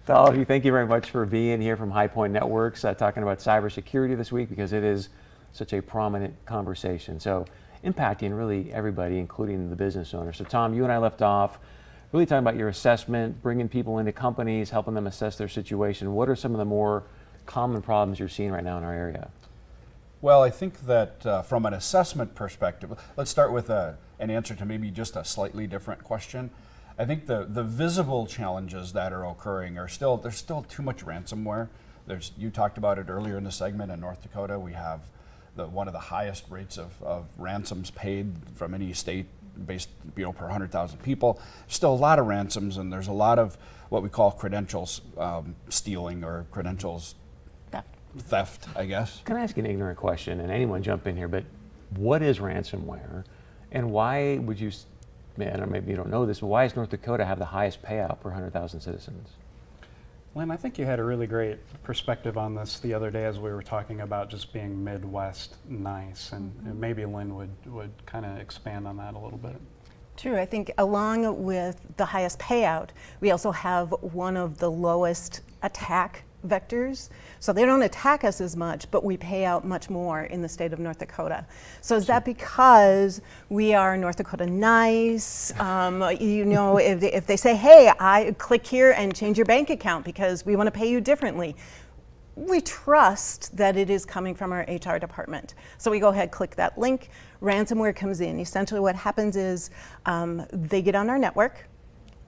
To all of you, thank you very much for being here from High Point Networks, talking about cybersecurity this week, because it is such a prominent conversation. So impacting really everybody, including the business owner. So Tom, you and I left off really talking about your assessment, bringing people into companies, helping them assess their situation. What are some of the more common problems you're seeing right now in our area? Well, I think that from an assessment perspective, let's start with an answer to maybe just a slightly different question. I think the visible challenges that are occurring are there's still too much ransomware. You talked about it earlier in the segment. In North Dakota, we have one of the highest rates of ransoms paid from any state based per 100,000 people. Still a lot of ransoms, and there's a lot of what we call credentials stealing or credentials theft, I guess. Can I ask you an ignorant question, and anyone jump in here, but what is ransomware, and why would you, man, maybe you don't know this, but why does North Dakota have the highest payout per 100,000 citizens? Lynn, I think you had a really great perspective on this the other day as we were talking about just being Midwest nice, and maybe Lynn would kind of expand on that a little bit. True. I think along with the highest payout, we also have one of the lowest attack vectors. So they don't attack us as much, but we pay out much more in the state of North Dakota. So is that because we are North Dakota nice? If they say, hey, I click here and change your bank account because we want to pay you differently, we trust that it is coming from our HR department. So we go ahead, click that link, ransomware comes in. Essentially what happens is they get on our network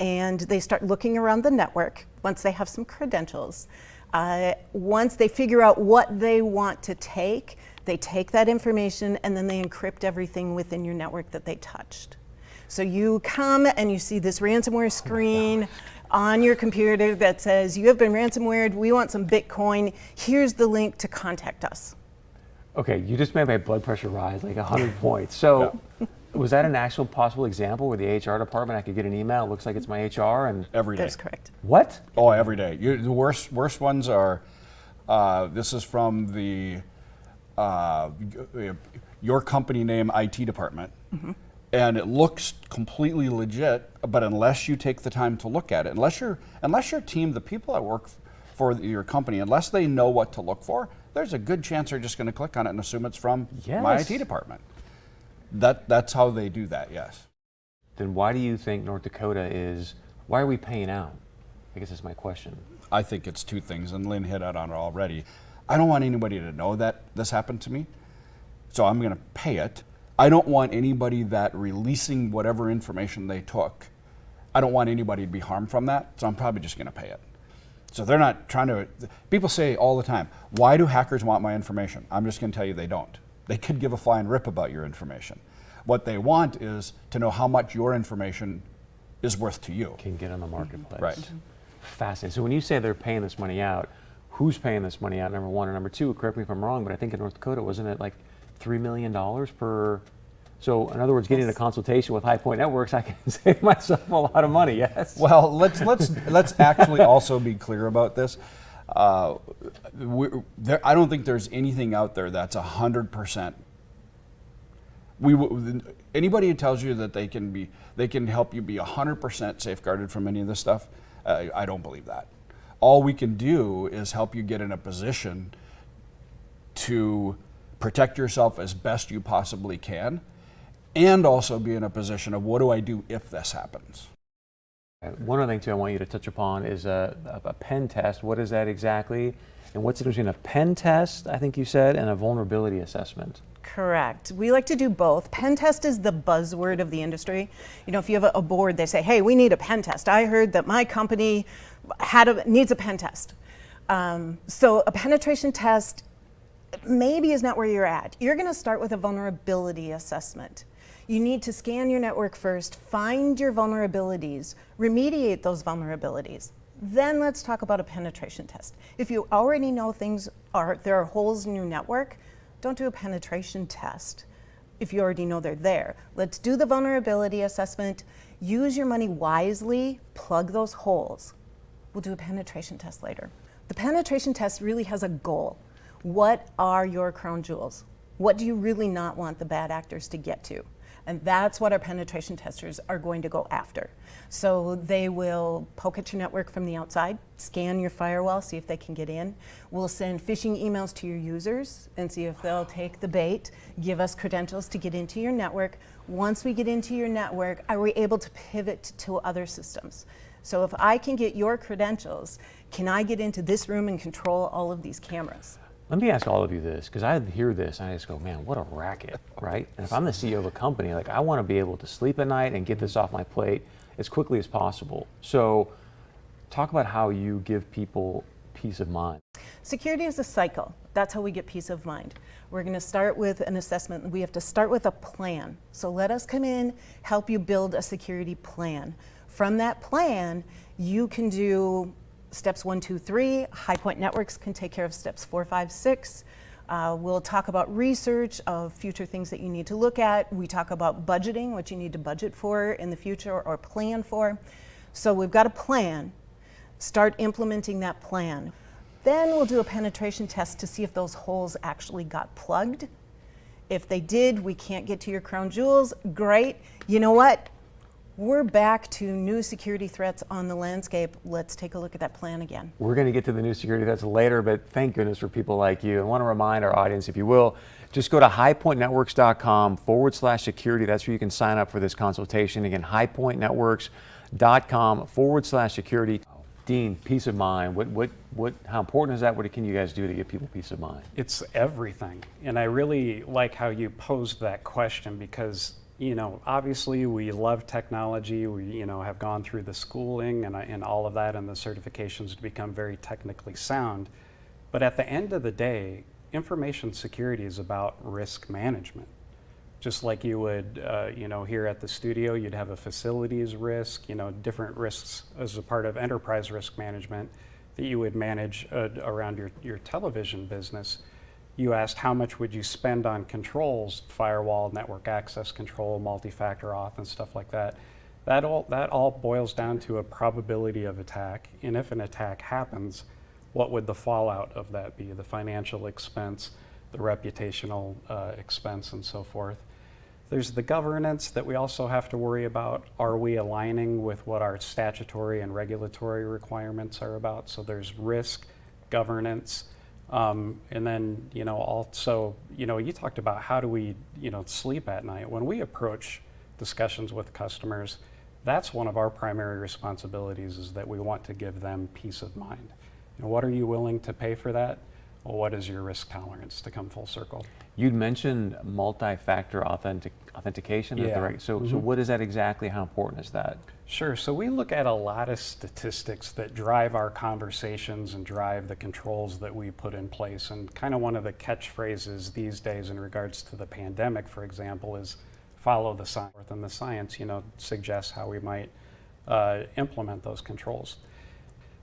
and they start looking around the network once they have some credentials. Once they figure out what they want to take, they take that information and then they encrypt everything within your network that they touched. So you come and you see this ransomware screen on your computer that says, you have been ransomwared, we want some Bitcoin, here's the link to contact us. Okay, you just made my blood pressure rise like 100 points. So was that an actual possible example where the HR department, I could get an email, it looks like it's my HR, and every day. That's correct. What? Oh, every day. The worst ones are, this is from the your company name IT department, and it looks completely legit, but unless you take the time to look at it, unless your team, the people that work for your company, unless they know what to look for, there's a good chance they're just going to click on it and assume it's from my IT department. That's how they do that, yes. Then why do you think North Dakota why are we paying out? I guess that's my question. I think it's two things, and Lynn hit out on it already. I don't want anybody to know that this happened to me, so I'm going to pay it. I don't want anybody that releasing whatever information they took, I don't want anybody to be harmed from that, so I'm probably just going to pay it. So they're not trying to, people say all the time, why do hackers want my information? I'm just going to tell you they don't. They could give a flying rip about your information. What they want is to know how much your information is worth to you. Can get on the marketplace. Right. Fascinating. So when you say they're paying this money out, who's paying this money out, number one? And number two, correct me if I'm wrong, but I think in North Dakota, wasn't it like $3 million per? So in other words, getting a consultation with High Point Networks, I can save myself a lot of money, yes? Well, let's actually also be clear about this. I don't think there's anything out there that's 100%. Anybody who tells you that they can help you be 100% safeguarded from any of this stuff, I don't believe that. All we can do is help you get in a position to protect yourself as best you possibly can, and also be in a position of what do I do if this happens. One other thing too I want you to touch upon is a pen test. What is that exactly? And what's the difference between a pen test, I think you said, and a vulnerability assessment? Correct. We like to do both. Pen test is the buzzword of the industry. You know, if you have a board, they say, hey, we need a pen test. I heard that my company needs a pen test. So a penetration test maybe is not where you're at. You're going to start with a vulnerability assessment. You need to scan your network first, find your vulnerabilities, remediate those vulnerabilities. Then let's talk about a penetration test. If you already know there are holes in your network, don't do a penetration test. If you already know they're there, let's do the vulnerability assessment, use your money wisely, plug those holes. We'll do a penetration test later. The penetration test really has a goal. What are your crown jewels? What do you really not want the bad actors to get to? And that's what our penetration testers are going to go after. So they will poke at your network from the outside, scan your firewall, see if they can get in. We'll send phishing emails to your users and see if they'll take the bait, give us credentials to get into your network. Once we get into your network, are we able to pivot to other systems? So if I can get your credentials, can I get into this room and control all of these cameras? Let me ask all of you this, because I hear this and I just go, man, what a racket, right? And if I'm the CEO of a company, like I want to be able to sleep at night and get this off my plate as quickly as possible. So talk about how you give people peace of mind. Security is a cycle. That's how we get peace of mind. We're going to start with an assessment. We have to start with a plan. So let us come in, help you build a security plan. From that plan, you can do steps 1, 2, 3. High Point Networks can take care of steps 4, 5, 6. We'll talk about research of future things that you need to look at. We talk about budgeting, what you need to budget for in the future or plan for. So we've got a plan. Start implementing that plan. Then we'll do a penetration test to see if those holes actually got plugged. If they did, we can't get to your crown jewels. Great. You know what? We're back to new security threats on the landscape. Let's take a look at that plan again. We're going to get to the new security threats later, but thank goodness for people like you. I want to remind our audience, if you will, just go to highpointnetworks.com/security. That's where you can sign up for this consultation. Again, highpointnetworks.com/security. Dean, peace of mind. How important is that? What can you guys do to give people peace of mind? It's everything. And I really like how you posed that question because, you know, obviously we love technology. We, you know, have gone through the schooling and all of that and the certifications to become very technically sound. But at the end of the day, information security is about risk management. Just like you would, you know, here at the studio, you'd have a facilities risk, you know, different risks as a part of enterprise risk management that you would manage around your television business. You asked how much would you spend on controls, firewall, network access control, multi-factor auth, and stuff like that. That all boils down to a probability of attack. And if an attack happens, what would the fallout of that be? The financial expense, the reputational expense, and so forth. There's the governance that we also have to worry about. Are we aligning with what our statutory and regulatory requirements are about? So there's risk, governance, and then, you know, also, you know, you talked about how do we, you know, sleep at night. When we approach discussions with customers, that's one of our primary responsibilities, is that we want to give them peace of mind. You know, what are you willing to pay for that? Well, what is your risk tolerance, to come full circle? You'd mentioned multi-factor authentication. Yeah. So what is that exactly? How important is that? Sure. So we look at a lot of statistics that drive our conversations and drive the controls that we put in place. And kind of one of the catchphrases these days in regards to the pandemic, for example, is follow the science. And the science, you know, suggests how we might implement those controls.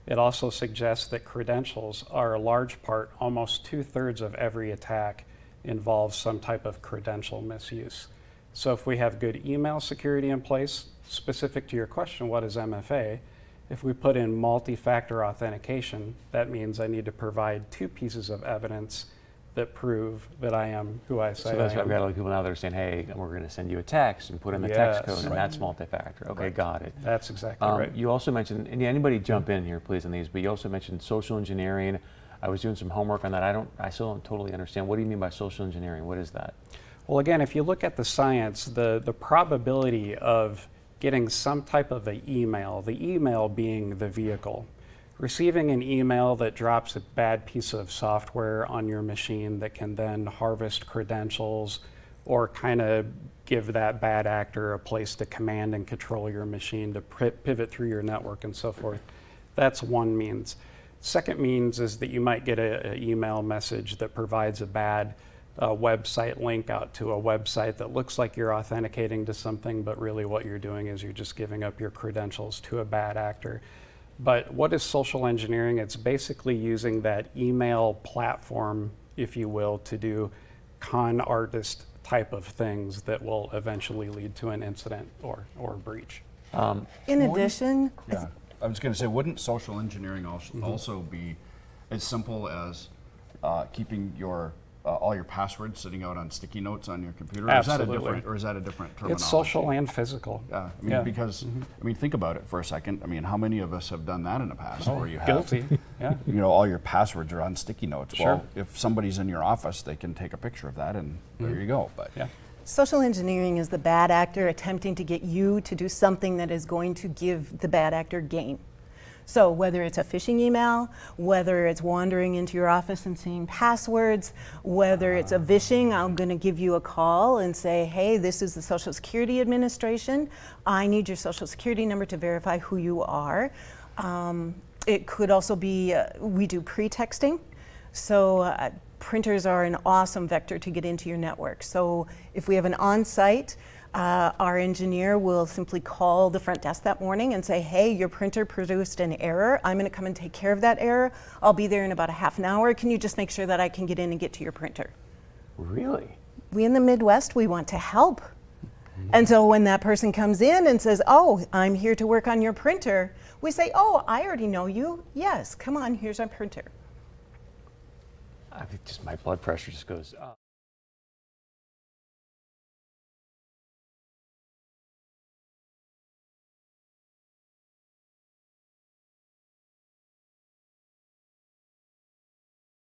It also suggests that credentials are a large part, almost 2/3 of every attack involves some type of credential misuse. So if we have good email security in place, specific to your question, what is MFA? If we put in multi-factor authentication, that means I need to provide 2 pieces of evidence that prove that I am who I say I am. So that's why I've got a lot of people now that are saying, hey, we're going to send you a text and put in the text code, and that's multi-factor. Okay, got it. That's exactly right. You also mentioned, and anybody jump in here, please, on these, but you also mentioned social engineering. I was doing some homework on that. I still don't totally understand. What do you mean by social engineering? What is that? Well, again, if you look at the science, the probability of getting some type of an email, the email being the vehicle, receiving an email that drops a bad piece of software on your machine that can then harvest credentials or kind of give that bad actor a place to command and control your machine, to pivot through your network and so forth. That's one means. Second means is that you might get an email message that provides a bad website link out to a website that looks like you're authenticating to something, but really what you're doing is you're just giving up your credentials to a bad actor. But what is social engineering? It's basically using that email platform, if you will, to do con artist type of things that will eventually lead to an incident or breach. In addition, Yeah, I was going to say, wouldn't social engineering also be as simple as keeping your all your passwords sitting out on sticky notes on your computer? Absolutely. Is that a different terminology? It's social and physical. Yeah, I mean, because, I mean, think about it for a second. I mean, how many of us have done that in the past where you have, Guilty. Yeah. you know, all your passwords are on sticky notes? Sure. Well, if somebody's in your office, they can take a picture of that and there you go. But Yeah. Social engineering is the bad actor attempting to get you to do something that is going to give the bad actor gain. So whether it's a phishing email, whether it's wandering into your office and seeing passwords, whether it's a vishing, I'm going to give you a call and say, hey, this is the Social Security Administration. I need your Social Security number to verify who you are. It could also be, we do pre-texting. So printers are an awesome vector to get into your network. So if we have an on-site, our engineer will simply call the front desk that morning and say, hey, your printer produced an error. I'm going to come and take care of that error. I'll be there in about a half an hour. Can you just make sure that I can get in and get to your printer? Really? We in the Midwest, we want to help. And so when that person comes in and says, oh, I'm here to work on your printer, we say, oh, I already know you. Yes, come on, here's our printer. Just my blood pressure just goes up.